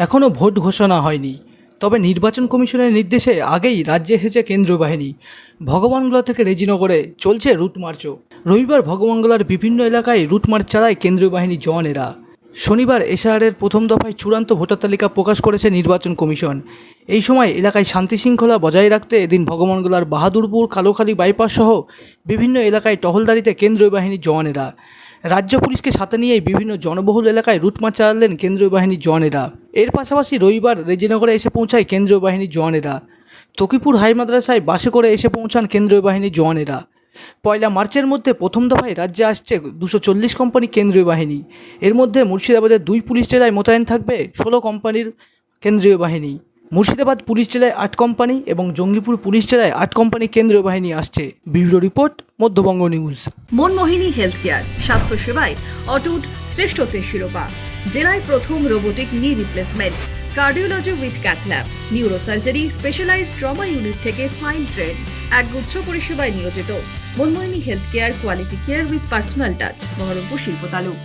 এখনও ভোট ঘোষণা হয়নি, তবে নির্বাচন কমিশনের নির্দেশে আগেই রাজ্যে এসেছে কেন্দ্রীয় বাহিনী। ভগবানগোলা থেকে রেজিনগরে চলছে রুট মার্চও। রবিবার ভগবানগোলার বিভিন্ন এলাকায় রুট মার্চ চালায় কেন্দ্রীয় বাহিনী জওয়ানেরা। শনিবার এসআরের প্রথম দফায় চূড়ান্ত ভোটার তালিকা প্রকাশ করেছে নির্বাচন কমিশন। এই সময় এলাকায় শান্তিশৃঙ্খলা বজায় রাখতে এদিন ভগবানগোলার বাহাদুরপুর, কালোখালী বাইপাস সহ বিভিন্ন এলাকায় টহলদারিতে কেন্দ্রীয় বাহিনীর জওয়ানেরা। রাজ্য পুলিশকে সাথে নিয়েই বিভিন্ন জনবহুল এলাকায় রুটমার্চ চালালেন কেন্দ্রীয় বাহিনীর জওয়ানেরা। এর পাশাপাশি রবিবার রেজিনগরে এসে পৌঁছায় কেন্দ্রীয় বাহিনীর জওয়ানেরা। তকিপুর হাই মাদ্রাসায় বাসে করে এসে পৌঁছান কেন্দ্রীয় বাহিনীর জওয়ানেরা। পয়লা মার্চের মধ্যে প্রথম দফায় রাজ্যে আসছে 240 কোম্পানি কেন্দ্রীয় বাহিনী। এর মধ্যে মুর্শিদাবাদের 2 পুলিশ জেলায় মোতায়েন থাকবে 16 কোম্পানির কেন্দ্রীয় বাহিনী। মুর্শিদাবাদ পুলিশ জেলায় 8 কোম্পানি এবং জঙ্গিপুর পুলিশ জেলায় 8 কোম্পানি কেন্দ্রীয় বাহিনী আসছে। Bureau report, Madhyabanga news. Manmohini health care, স্বাস্থ্যসেবায় অটুট শ্রেষ্ঠত্বের শিরোপা। জেলায় প্রথম robotic knee replacement, cardiology with cath lab, neurosurgery, specialized trauma unit থেকে স্পাইন ট্রেন, একগুচ্ছ পরিষেবায় নিয়োজিত। Manmohini health care, quality care with personal touch, Berhampore শিল্প তালুক।